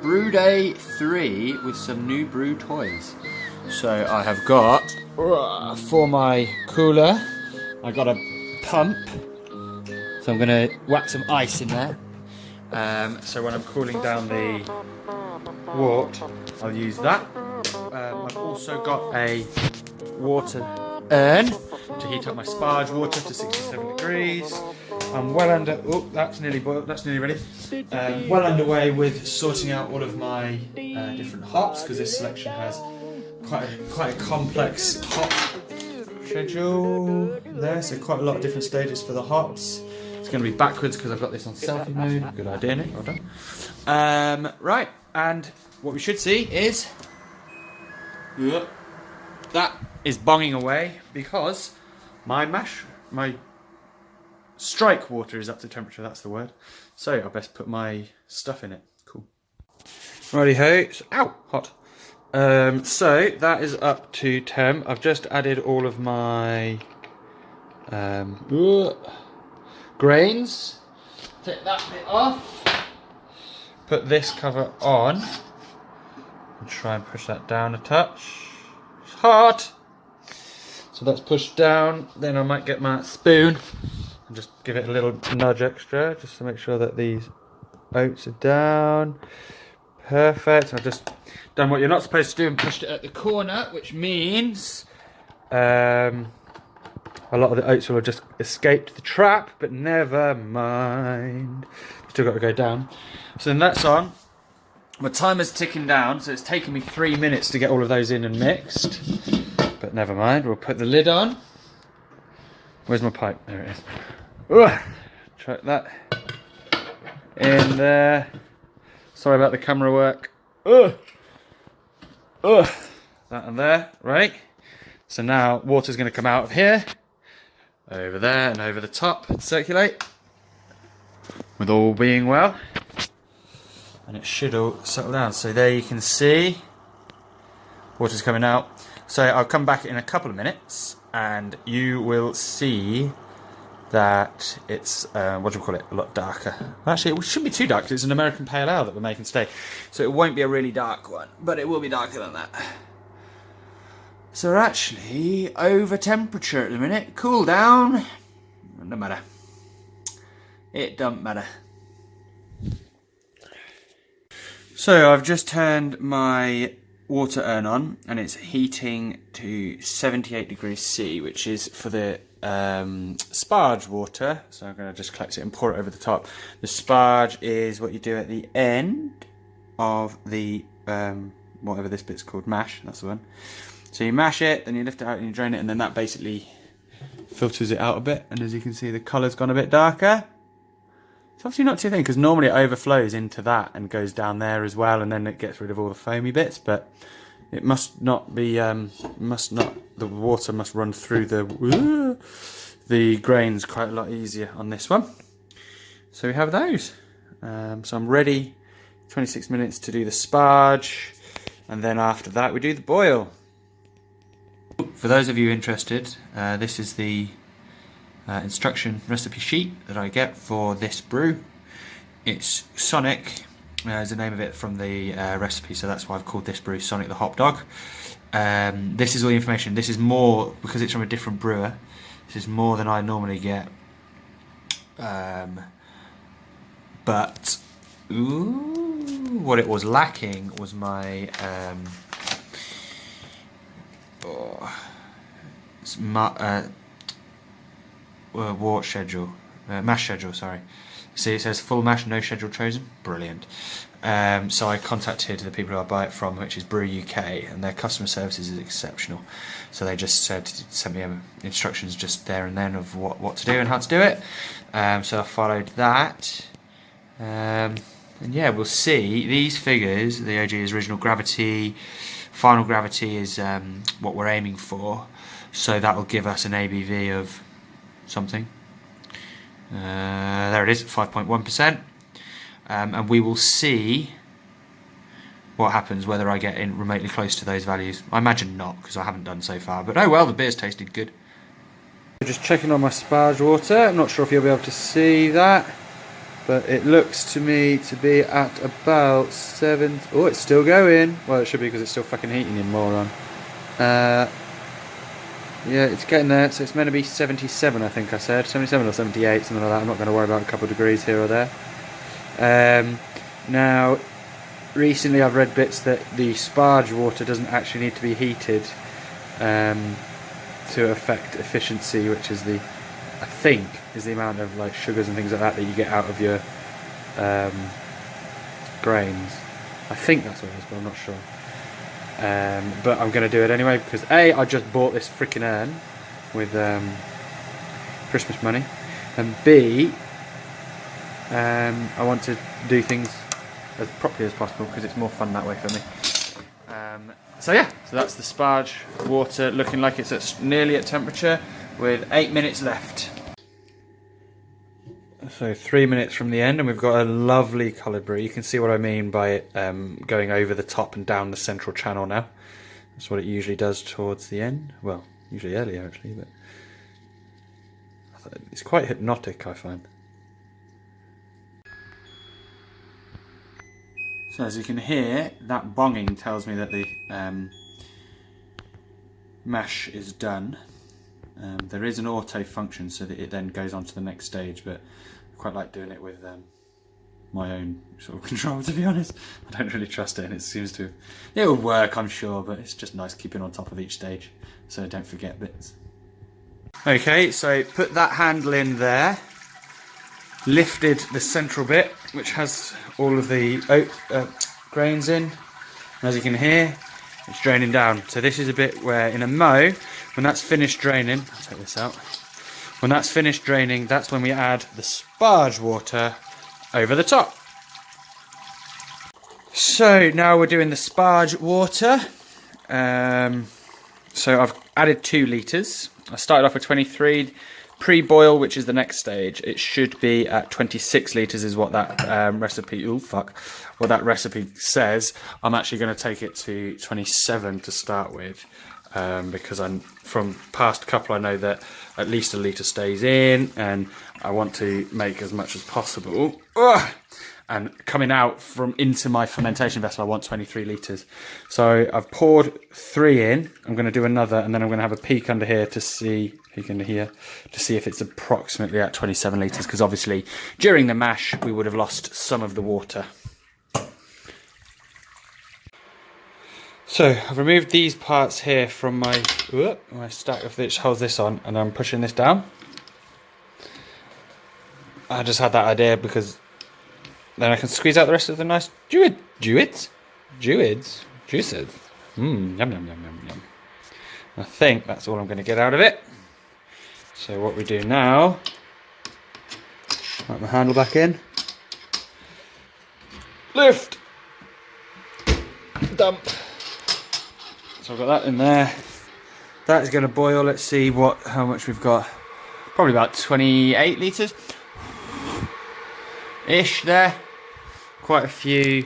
Brew day 3 with some new brew toys. So I have got, for my cooler, I got a pump. So I'm going to whack some ice in there. So when I'm cooling down the wort, I'll use that. I've also got a water urn to heat up my sparge water to 67 degrees. I'm well under, oh, that's nearly boiled, that's nearly ready. Well underway with sorting out all of my different hops, because this selection has quite a complex hop schedule there, so quite a lot of different stages for the hops. It's going to be backwards because I've got this on selfie mode. Good idea, Nick, well done. Right, and what we should see is that is bonging away because my strike water is up to temperature, that's the word. So I best put my stuff in it. Cool. Righty ho. So, ow, hot. So that is up to temp. I've just added all of my grains. Take that bit off. Put this cover on. And try and push that down a touch. It's hot. So that's pushed down. Then I might get my spoon and just give it a little nudge extra, just to make sure that these oats are down. Perfect. I've just done what you're not supposed to do and pushed it at the corner, which means a lot of the oats will have just escaped the trap, but never mind. Still got to go down. So then that's on. My timer's ticking down, so it's taken me 3 minutes to get all of those in and mixed. But never mind, we'll put the lid on. Where's my pipe? There it is. Ugh. Try that in there. Sorry about the camera work. Ugh. Ugh. That and there, right? So now water's going to come out of here, over there and over the top and circulate, with all being well. And it should all settle down. So there you can see water's coming out. So I'll come back in a couple of minutes and you will see that it's, what do we call it, a lot darker. Actually, it shouldn't be too dark because it's an American Pale Ale that we're making today. So it won't be a really dark one, but it will be darker than that. So we're actually over temperature at the minute. Cool down. No matter. It don't matter. So I've just turned my water urn on and it's heating to 78 degrees C, which is for the sparge water. So I'm going to just collect it and pour it over the top. The sparge is what you do at the end of the whatever this bit's called, mash, that's the one. So you mash it, then you lift it out and you drain it, and then that basically filters it out a bit. And as you can see, the colour's gone a bit darker. It's obviously not too thin because normally it overflows into that and goes down there as well, and then it gets rid of all the foamy bits. But it must not be, the water must run through the grains quite a lot easier on this one. So we have those. So I'm ready, 26 minutes to do the sparge, and then after that we do the boil. For those of you interested, this is the instruction recipe sheet that I get for this brew. It's Sonic, is the name of it from the recipe, so that's why I've called this brew Sonic the Hopdog. This is all the information. This is more, because it's from a different brewer, this is more than I normally get. But what it was lacking was my wort schedule, mash schedule, sorry. See, it says full mash, no schedule chosen. Brilliant. So I contacted the people who I buy it from, which is Brew UK, and their customer services is exceptional. So they just sent me instructions just there and then of what to do and how to do it. So I followed that. And yeah, we'll see. These figures, the OG is original gravity, final gravity is what we're aiming for. So that will give us an ABV of something. There it is, 5.1%. And we will see what happens, whether I get in remotely close to those values. I imagine not, because I haven't done so far. But oh well, the beer's tasted good. Just checking on my sparge water. I'm not sure if you'll be able to see that. but it looks to me to be at about 7. Oh, it's still going. Well, it should be because it's still fucking heating, you moron. Yeah, it's getting there. So it's meant to be 77, I think I said. 77 or 78, something like that. I'm not going to worry about a couple of degrees here or there. Now, recently I've read bits that the sparge water doesn't actually need to be heated to affect efficiency, which is I think is the amount of like sugars and things like that you get out of your grains. I think that's what it is, but I'm not sure. But I'm going to do it anyway because A, I just bought this freaking urn with Christmas money, and B, I want to do things as properly as possible because it's more fun that way for me. So yeah, so that's the sparge water looking like it's nearly at temperature with 8 minutes left. So 3 minutes from the end and we've got a lovely coloured brew. You can see what I mean by it going over the top and down the central channel now. That's what it usually does towards the end. Well, usually earlier actually, but it's quite hypnotic, I find. So as you can hear, that bonging tells me that the mash is done. There is an auto function so that it then goes on to the next stage, but I quite like doing it with my own sort of control, to be honest. I don't really trust it, and it seems to... It will work, I'm sure, but it's just nice keeping on top of each stage so I don't forget bits. Okay, so put that handle in there, lifted the central bit, which has all of the grains in, and as you can hear, it's draining down. So this is a bit where in a mow, when that's finished draining, I'll take this out. When that's finished draining, that's when we add the sparge water over the top. So now we're doing the sparge water. So I've added 2 litres. I started off with 23 pre-boil, which is the next stage. It should be at 26 litres is what that recipe, what that recipe says. I'm actually going to take it to 27 to start with. Because from past couple I know that at least a litre stays in and I want to make as much as possible. Ugh! And coming out from into my fermentation vessel I want 23 litres. So I've poured 3 in, I'm going to do another and then I'm going to have a peek under here to see, if it's approximately at 27 litres because obviously during the mash we would have lost some of the water. So I've removed these parts here from my stack of which holds this on, and I'm pushing this down. I just had that idea because then I can squeeze out the rest of the nice juices. Yum yum yum yum yum. I think that's all I'm going to get out of it. So what we do now, put my handle back in, lift, dump. So I've got that in there. That is going to boil. Let's see how much we've got. Probably about 28 litres ish there. Quite a few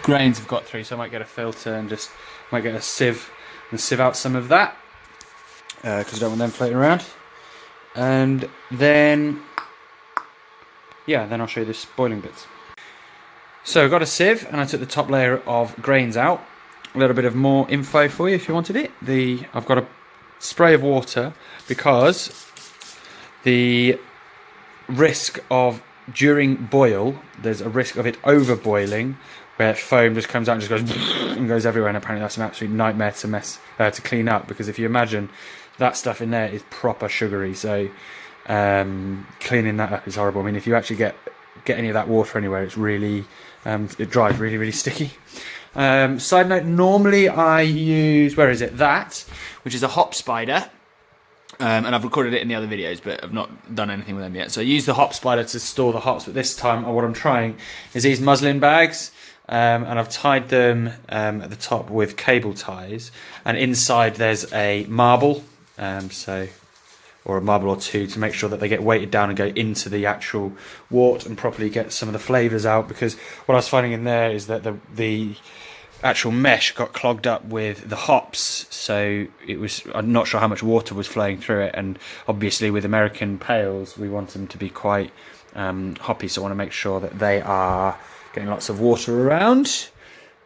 grains have got through, so I might get a filter and just might get a sieve and sieve out some of that because I don't want them floating around. And then then I'll show you the boiling bits. So I've got a sieve and I took the top layer of grains out. A little bit of more info for you if you wanted it. I've got a spray of water because the risk of during boil, there's a risk of it over boiling where foam just comes out and just goes and goes everywhere, and apparently that's an absolute nightmare to clean up because if you imagine that stuff in there is proper sugary, so cleaning that up is horrible. I mean, if you actually get any of that water anywhere, it's really it dries really sticky. Side note, normally I use, which is a hop spider, and I've recorded it in the other videos, but I've not done anything with them yet. So I use the hop spider to store the hops, but this time what I'm trying is these muslin bags, and I've tied them at the top with cable ties, and inside there's a marble, or a marble or two to make sure that they get weighted down and go into the actual wort and properly get some of the flavours out, because what I was finding in there is that the actual mesh got clogged up with the hops, so I'm not sure how much water was flowing through it, and obviously with American pails we want them to be quite hoppy, so I want to make sure that they are getting lots of water around.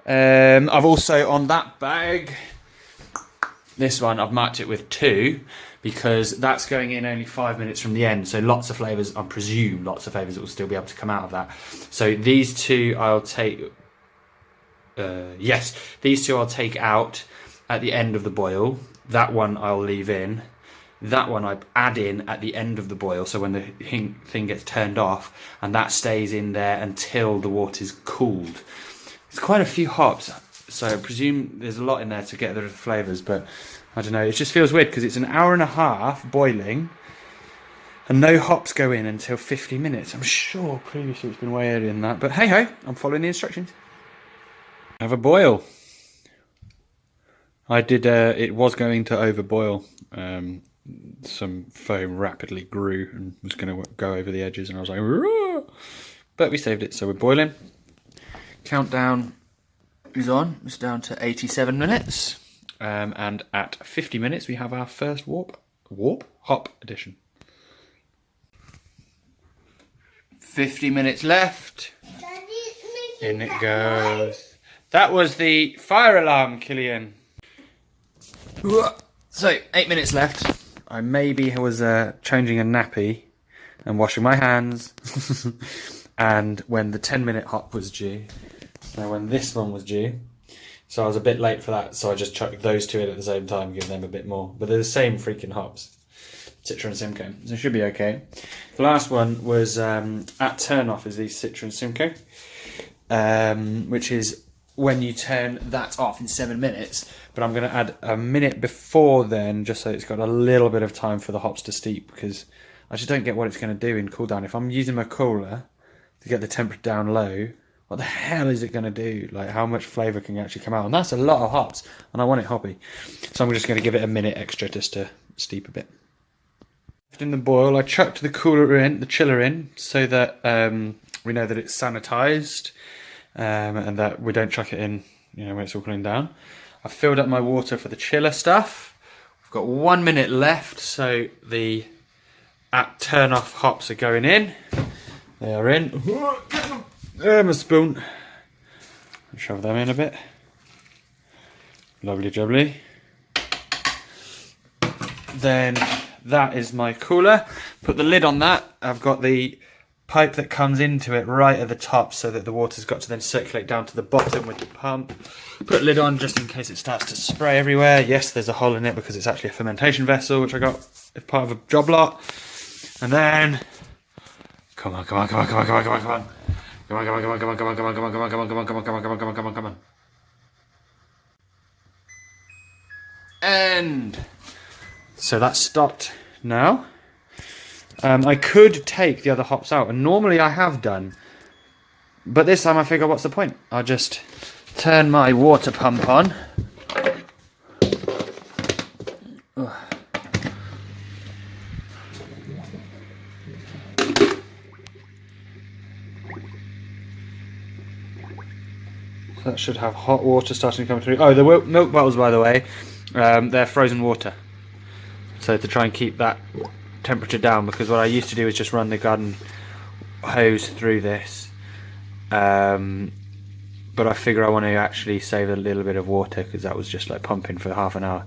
I've also, on that bag, this one, I've marked it with 2 because that's going in only 5 minutes from the end. So lots of flavours, I presume lots of flavours that will still be able to come out of that. So these 2 I'll take, yes, these 2 I'll take out at the end of the boil. That one I'll leave in. That one I add in at the end of the boil, so when the thing gets turned off, and that stays in there until the water's cooled. It's quite a few hops, so I presume there's a lot in there to get rid of the flavours, but I don't know, it just feels weird because it's an hour and a half boiling and no hops go in until 50 minutes. I'm sure previously it's been way earlier than that, but hey ho, I'm following the instructions. Have a boil. I did, it was going to overboil. Some foam rapidly grew and was going to go over the edges, and I was like, "Rah!" But we saved it, so we're boiling. Countdown is on. It's down to 87 minutes, and at 50 minutes we have our first hop edition. 50 minutes left. In it goes. That was the fire alarm, Killian. So 8 minutes left. I maybe was changing a nappy and washing my hands and when the 10-minute hop was due, so when this one was due, so I was a bit late for that, so I just chucked those 2 in at the same time, give them a bit more, but they're the same freaking hops, Citra and Simcoe, so it should be okay. The last one was at turn off is these Citra and Simcoe, which is when you turn that off in 7 minutes, but I'm going to add a minute before then, just so it's got a little bit of time for the hops to steep, because I just don't get what it's going to do in cool down. If I'm using my cooler to get the temperature down low, what the hell is it going to do? Like, how much flavour can actually come out? And that's a lot of hops, and I want it hoppy. So I'm just going to give it a minute extra just to steep a bit. In the boil, I chucked the chiller in, so that we know that it's sanitised. And that we don't chuck it in, when it's all cooling down. I've filled up my water for the chiller stuff. We've got 1 minute left, so the at turn off hops are going in. They are in. My spoon. Shove them in a bit. Lovely jubbly. Then that is my cooler. Put the lid on that. I've got the pipe that comes into it right at the top, so that the water's got to then circulate down to the bottom with the pump. Put a lid on just in case it starts to spray everywhere. Yes, there's a hole in it because it's actually a fermentation vessel, which I got as part of a job lot. And then, come on. And so that's stopped now. I could take the other hops out, and normally I have done, but this time I figure, what's the point? I'll just turn my water pump on. Ugh. So that should have hot water starting to come through. Oh, the milk bottles, by the way, they're frozen water, so to try and keep that temperature down, because what I used to do is just run the garden hose through this, but I figure I want to actually save a little bit of water, because that was just like pumping for half an hour,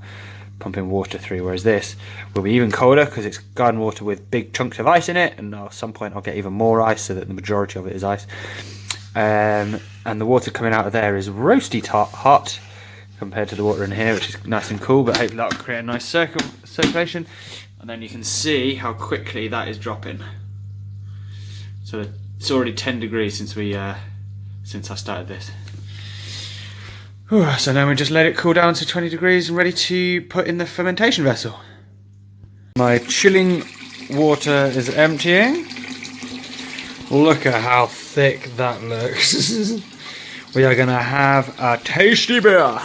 pumping water through, whereas this will be even colder because it's garden water with big chunks of ice in it, and at some point I'll get even more ice so that the majority of it is ice, and the water coming out of there is roasty hot compared to the water in here, which is nice and cool, but hopefully that will create a nice circulation. And then you can see how quickly that is dropping. So it's already 10 degrees since I started this. So now we just let it cool down to 20 degrees and ready to put in the fermentation vessel. My chilling water is emptying. Look at how thick that looks. We are gonna have a tasty beer.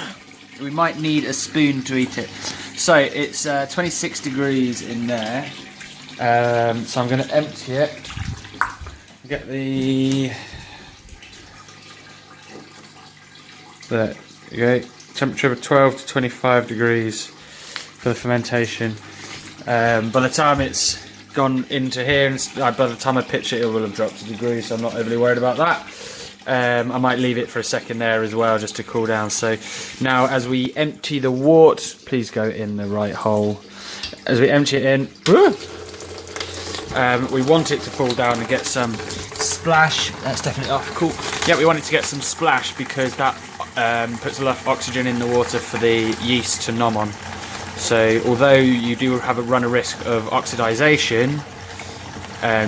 We might need a spoon to eat it. So it's 26 degrees in there, so I'm going to empty it, get there you go, temperature of 12 to 25 degrees for the fermentation. By the time it's gone into here, and by the time I pitch it, it will have dropped a degree, so I'm not overly worried about that. I might leave it for a second there as well, just to cool down. So now, as we empty the wort, please go in the right hole. As we empty it in, we want it to fall down and get some splash. That's definitely off. Cool. Yeah, we want it to get some splash because that puts enough oxygen in the water for the yeast to nom on. So although you do run a risk of oxidisation,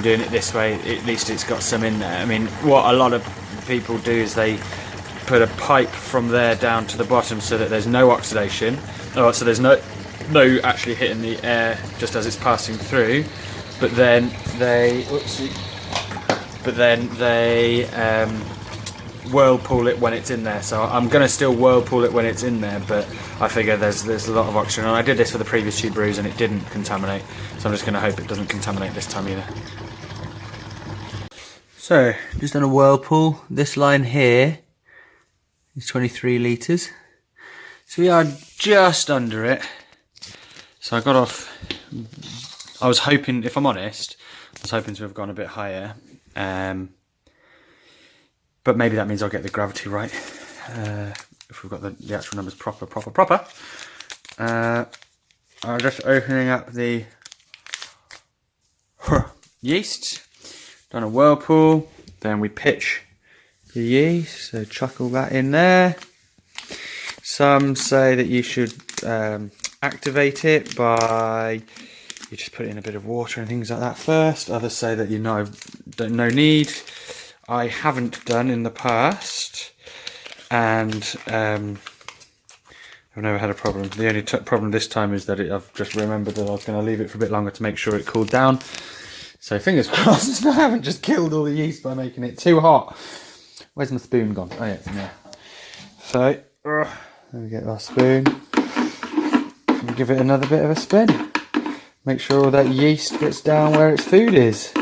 doing it this way, at least it's got some in there. I mean, what a lot of people do is they put a pipe from there down to the bottom so that there's no oxidation. Oh, so there's no actually hitting the air just as it's passing through. But then they, whirlpool it when it's in there. So I'm going to still whirlpool it when it's in there, but I figure there's a lot of oxygen. And I did this for the previous 2 brews and it didn't contaminate. So I'm just going to hope it doesn't contaminate this time either. So, just done a whirlpool. This line here is 23 litres. So we are just under it. So I got off, I was hoping, if I'm honest, I was hoping to have gone a bit higher. But maybe that means I'll get the gravity right. If we've got the actual numbers proper. I'm just opening up the yeast. Done a whirlpool. Then we pitch the yeast. So chuckle that in there. Some say that you should activate it by you just put it in a bit of water and things like that first. Others say that no need. I haven't done in the past, and I've never had a problem. The only problem this time is that I've just remembered that I was going to leave it for a bit longer to make sure it cooled down. So fingers crossed I haven't just killed all the yeast by making it too hot. Where's my spoon gone? Oh yeah, it's in there. So, let me get our spoon. And give it another bit of a spin. Make sure all that yeast gets down where its food is.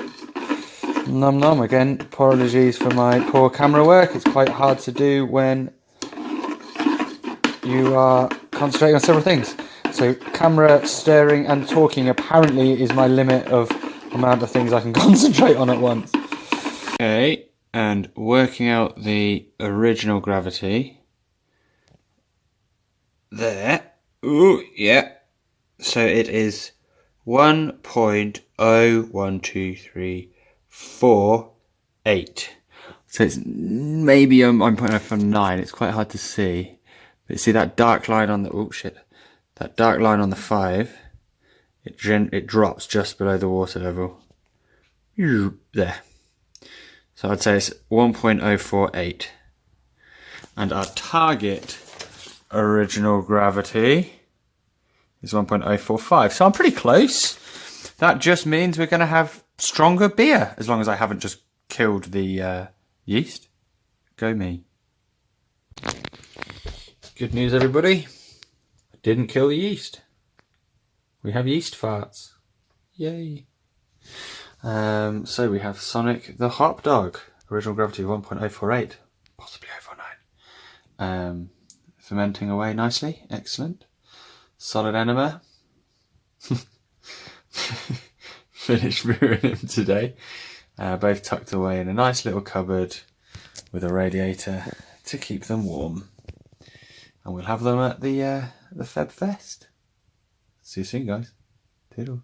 Nom nom. Again, apologies for my poor camera work. It's quite hard to do when you are concentrating on several things. So camera, stirring and talking apparently is my limit of amount of things I can concentrate on at once. Okay, and working out the original gravity. There. Ooh, yeah. So it is 1.01234.8. So it's maybe I'm putting it for 9. It's quite hard to see. But see that dark line on the that dark line on the 5. It drops just below the water level. There. So I'd say it's 1.048. And our target original gravity is 1.045. So I'm pretty close. That just means we're going to have stronger beer, as long as I haven't just killed the yeast. Go me. Good news, everybody. I didn't kill the yeast. We have yeast farts. Yay. So we have Sonic the Hopdog. Original gravity 1.048. Possibly 049. Fermenting away nicely. Excellent. Solid enema. Finished brewing him today. Both tucked away in a nice little cupboard with a radiator to keep them warm. And we'll have them at the Feb Fest. See you soon, guys. Toodles.